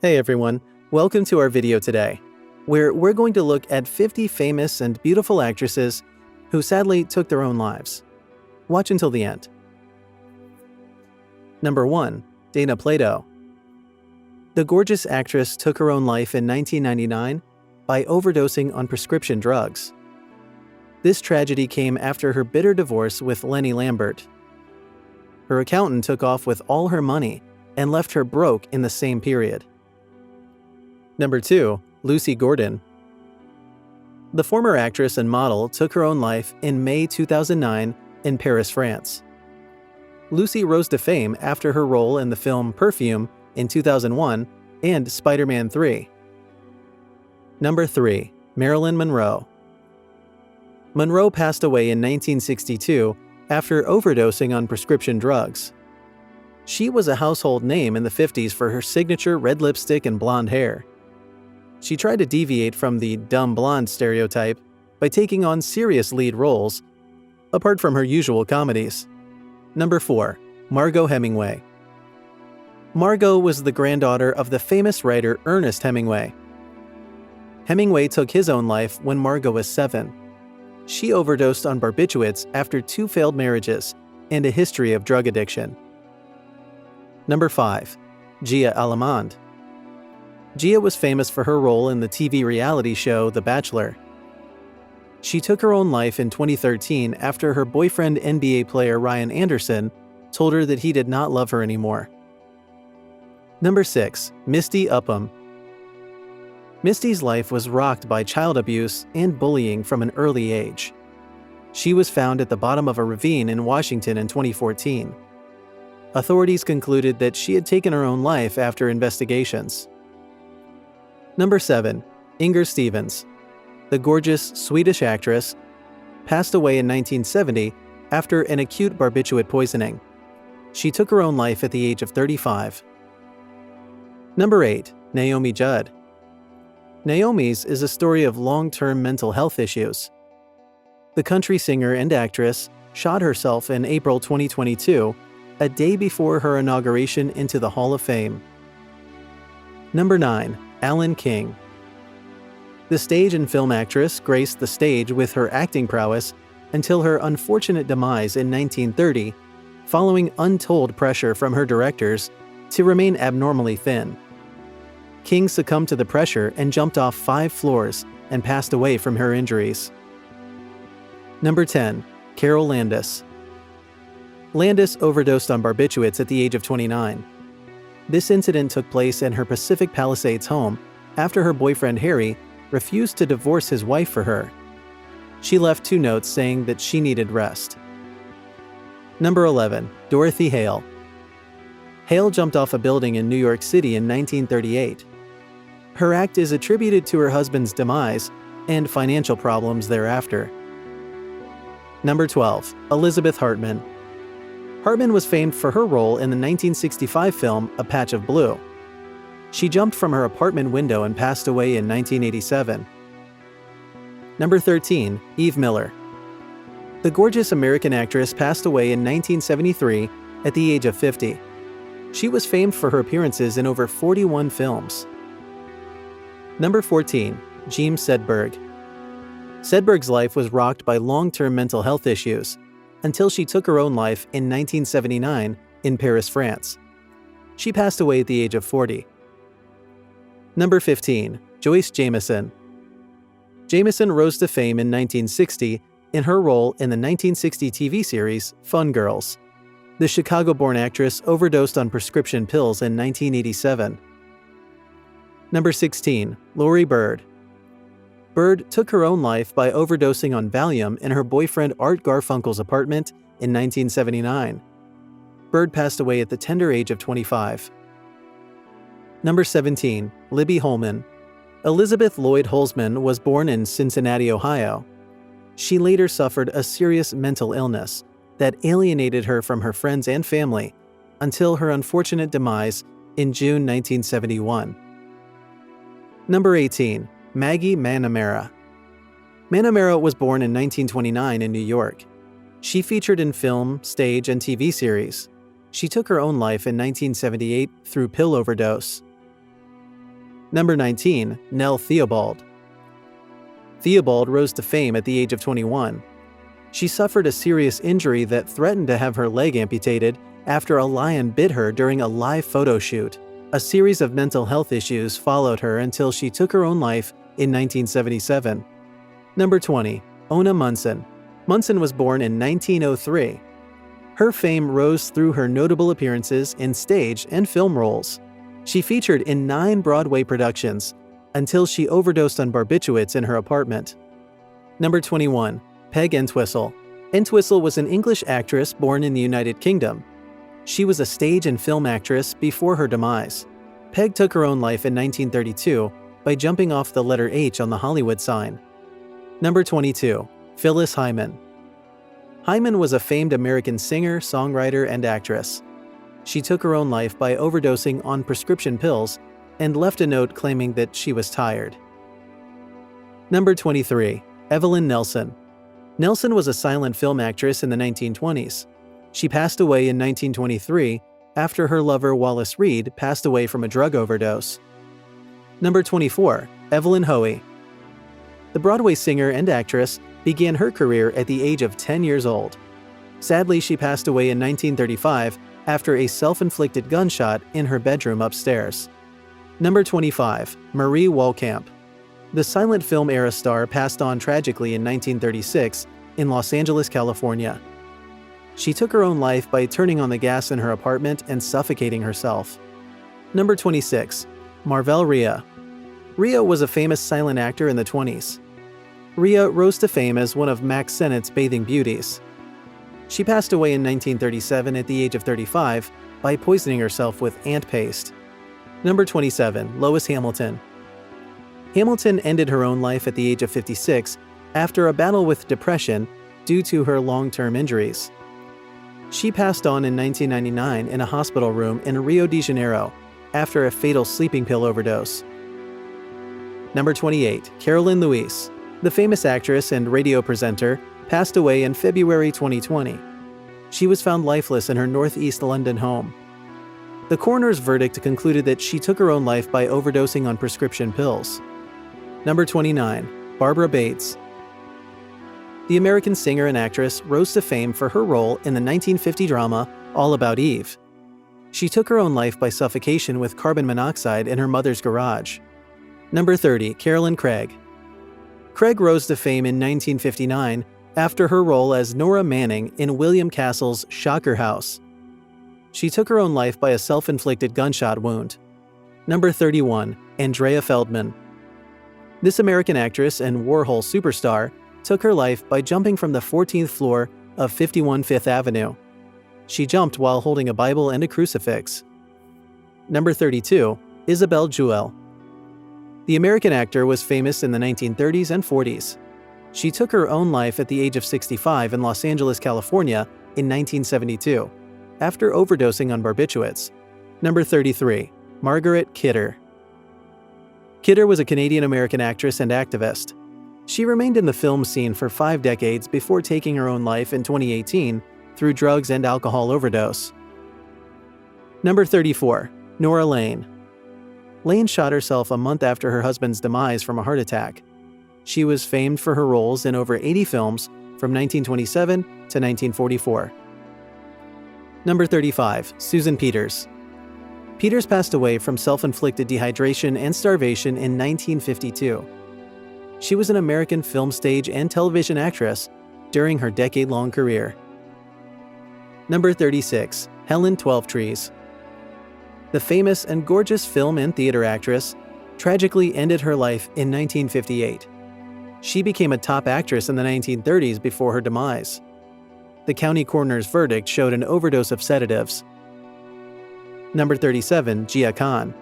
Hey everyone, welcome to our video today, where we're going to look at 50 famous and beautiful actresses who sadly took their own lives. Watch until the end. Number 1. Dana Plato. The gorgeous actress took her own life in 1999 by overdosing on prescription drugs. This tragedy came after her bitter divorce with Lenny Lambert. Her accountant took off with all her money and left her broke in the same period. Number 2. Lucy Gordon. The former actress and model took her own life in May 2009 in Paris, France. Lucy rose to fame after her role in the film Perfume in 2001 and Spider-Man 3. Number 3. Marilyn Monroe. Monroe passed away in 1962 after overdosing on prescription drugs. She was a household name in the 50s for her signature red lipstick and blonde hair. She tried to deviate from the dumb blonde stereotype by taking on serious lead roles, apart from her usual comedies. Number 4. Margot Hemingway. Margot was the granddaughter of the famous writer Ernest Hemingway. Hemingway took his own life when Margot was 7. She overdosed on barbiturates after 2 failed marriages and a history of drug addiction. Number 5. Gia Adams. Gia was famous for her role in the TV reality show The Bachelor. She took her own life in 2013 after her boyfriend NBA player Ryan Anderson told her that he did not love her anymore. Number 6. Misty Upp. Misty's life was rocked by child abuse and bullying from an early age. She was found at the bottom of a ravine in Washington in 2014. Authorities concluded that she had taken her own life after investigations. Number 7. Inger Stevens. The gorgeous Swedish actress passed away in 1970 after an acute barbiturate poisoning. She took her own life at the age of 35. Number 8. Naomi Judd. Naomi's is a story of long-term mental health issues. The country singer and actress shot herself in April 2022, a day before her inauguration into the Hall of Fame. Number 9. Alan King. The stage and film actress graced the stage with her acting prowess until her unfortunate demise in 1930, following untold pressure from her directors to remain abnormally thin. King succumbed to the pressure and jumped off 5 floors and passed away from her injuries. Number 10. Carol Landis. Landis overdosed on barbiturates at the age of 29. This incident took place in her Pacific Palisades home after her boyfriend Harry refused to divorce his wife for her. She left 2 notes saying that she needed rest. Number 11. Dorothy Hale. Hale jumped off a building in New York City in 1938. Her act is attributed to her husband's demise and financial problems thereafter. Number 12. Elizabeth Hartman. Hartman was famed for her role in the 1965 film A Patch of Blue. She jumped from her apartment window and passed away in 1987. Number 13. Eve Miller. The gorgeous American actress passed away in 1973 at the age of 50. She was famed for her appearances in over 41 films. Number 14. Jean Sedberg. Sedberg's life was rocked by long-term mental health issues until she took her own life in 1979 in Paris, France. She passed away at the age of 40. Number 15. Joyce Jameson. Jameson rose to fame in 1960 in her role in the 1960 TV series Fun Girls. The Chicago-born actress overdosed on prescription pills in 1987. Number 16. Laurie Bird. Bird took her own life by overdosing on Valium in her boyfriend Art Garfunkel's apartment in 1979. Bird passed away at the tender age of 25. Number 17. Libby Homman. Elizabeth Lloyd Holzman was born in Cincinnati, Ohio. She later suffered a serious mental illness that alienated her from her friends and family until her unfortunate demise in June 1971. Number 18. Maggie Mahoney. Mahoney was born in 1929 in New York. She featured in film, stage, and TV series. She took her own life in 1978 through pill overdose. Number 19. Nell Theobald. Theobald rose to fame at the age of 21. She suffered a serious injury that threatened to have her leg amputated after a lion bit her during a live photo shoot. A series of mental health issues followed her until she took her own life in 1977. Number 20. Ona Mounson. Mounson was born in 1903. Her fame rose through her notable appearances in stage and film roles. She featured in 9 Broadway productions until she overdosed on barbiturates in her apartment. Number 21. Peg Entwistle. Entwistle was an English actress born in the United Kingdom. She was a stage and film actress before her demise. Peg took her own life in 1932 by jumping off the letter H on the Hollywood sign. Number 22. Phyllis Hyman. Hyman was a famed American singer, songwriter, and actress. She took her own life by overdosing on prescription pills and left a note claiming that she was tired. Number 23. Evelyn Nelson. Nelson was a silent film actress in the 1920s. She passed away in 1923 after her lover Wallace Reed passed away from a drug overdose. Number 24. Evelyn Hoey. The Broadway singer and actress began her career at the age of 10 years old. Sadly, she passed away in 1935 after a self-inflicted gunshot in her bedroom upstairs. Number 25. Marie Wollkamp. The silent film era star passed on tragically in 1936 in Los Angeles, California. She took her own life by turning on the gas in her apartment and suffocating herself. Number 26. Marvelria Rio. Rio was a famous silent actor in the 20s. Rio rose to fame as one of Mack Sennett's bathing beauties. She passed away in 1937 at the age of 35 by poisoning herself with ant paste. Number 27. Lois Hamilton. Hamilton ended her own life at the age of 56 after a battle with depression due to her long-term injuries. She passed on in 1999 in a hospital room in Rio de Janeiro after a fatal sleeping pill overdose. Number 28. Carolyn Lewis. The famous actress and radio presenter passed away in February 2020. She was found lifeless in her northeast London home. The coroner's verdict concluded that she took her own life by overdosing on prescription pills. Number 29. Barbara Bates. The American singer and actress rose to fame for her role in the 1950 drama All About Eve. She took her own life by suffocation with carbon monoxide in her mother's garage. Number 30. Carolyn Craig. Craig rose to fame in 1959 after her role as Nora Manning in William Castle's Shocker House. She took her own life by a self-inflicted gunshot wound. Number 31. Andrea Feldman. This American actress and Warhol superstar took her life by jumping from the 14th floor of 51 Fifth Avenue. She jumped while holding a Bible and a crucifix. Number 32. Isabelle Jewell. The American actor was famous in the 1930s and 40s. She took her own life at the age of 65 in Los Angeles, California in 1972, after overdosing on barbiturates. Number 33. Margaret Kitter. Kidder was a Canadian-American actress and activist. She remained in the film scene for 5 decades before taking her own life in 2018 through drugs and alcohol overdose. Number 34. Nora Lane. Lane shot herself a month after her husband's demise from a heart attack. She was famed for her roles in over 80 films from 1927 to 1944. Number 35. Susan Peters. Peters passed away from self-inflicted dehydration and starvation in 1952. She was an American film, stage, and television actress during her decade-long career. Number 36. Helen Twelvetrees. The famous and gorgeous film and theater actress tragically ended her life in 1958. She became a top actress in the 1930s before her demise. The county coroner's verdict showed an overdose of sedatives. Number 37. Gia Khan.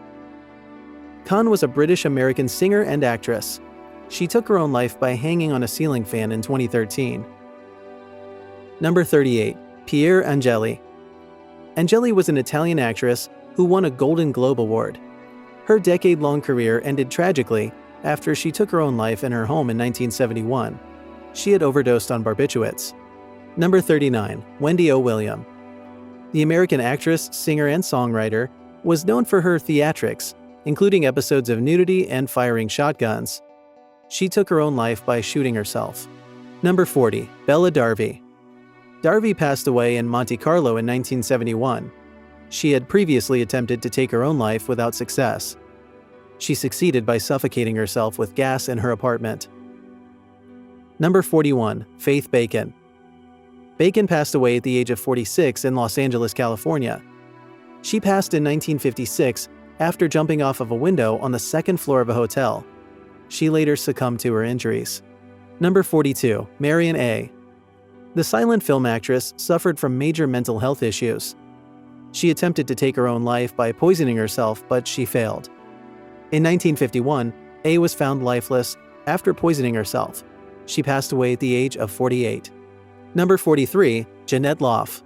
Khan was a British-American singer and actress. She took her own life by hanging on a ceiling fan in 2013. Number 38. Pierre Angeli. Angeli was an Italian actress who won a Golden Globe Award. Her decade-long career ended tragically after she took her own life in her home in 1971. She had overdosed on barbiturates. Number 39. Wendy O Williams. The American actress, singer, and songwriter was known for her theatrics, including episodes of nudity and firing shotguns. She took her own life by shooting herself. Number 40. Bella Darvey. Darvey passed away in Monte Carlo in 1971. She had previously attempted to take her own life without success. She succeeded by suffocating herself with gas in her apartment. Number 41. Faith Bacon. Bacon passed away at the age of 46 in Los Angeles, California. She passed in 1956 after jumping off of a window on the second floor of a hotel. She later succumbed to her injuries. Number 42. Marion A. The silent film actress suffered from major mental health issues. She attempted to take her own life by poisoning herself, but she failed. In 1951, A was found lifeless after poisoning herself. She passed away at the age of 48. Number 43. Jeanette Loff.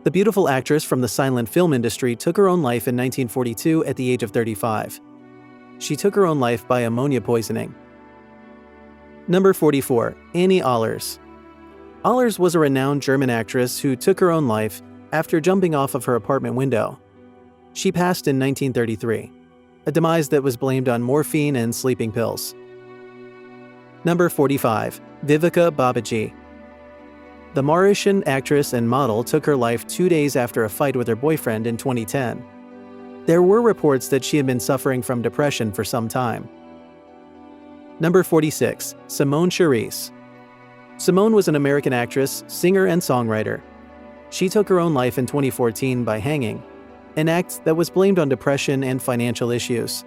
The beautiful actress from the silent film industry took her own life in 1942 at the age of 35. She took her own life by ammonia poisoning. Number 44. Annie Ahlers. Ahlers was a renowned German actress who took her own life after jumping off of her apartment window. She passed in 1933, a demise that was blamed on morphine and sleeping pills. Number 45. Vivica Babaji. The Mauritian actress and model took her life 2 days after a fight with her boyfriend in 2010. There were reports that she had been suffering from depression for some time. Number 46. Symone Charr. Symone was an American actress, singer, and songwriter. She took her own life in 2014 by hanging, an act that was blamed on depression and financial issues.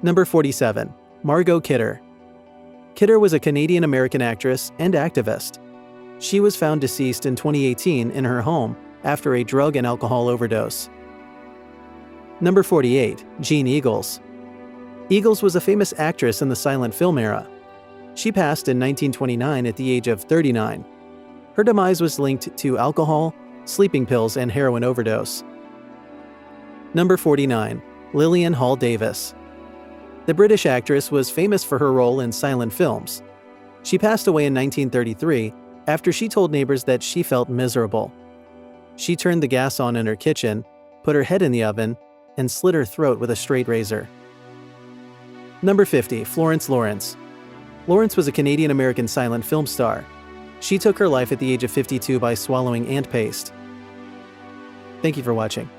Number 47. Margot Kidder. Kidder was a Canadian-American actress and activist. She was found deceased in 2018 in her home after a drug and alcohol overdose. Number 48. Jean Eagles. Eagles was a famous actress in the silent film era. She passed in 1929 at the age of 39. Her demise was linked to alcohol, sleeping pills, and heroin overdose. Number 49. Lillian Hall Davis. The British actress was famous for her role in silent films. She passed away in 1933 after she told neighbors that she felt miserable. She turned the gas on in her kitchen, put her head in the oven, and slit her throat with a straight razor. Number 50. Florence Lawrence. Lawrence was a Canadian-American silent film star. She took her life at the age of 52 by swallowing ant paste. Thank you for watching.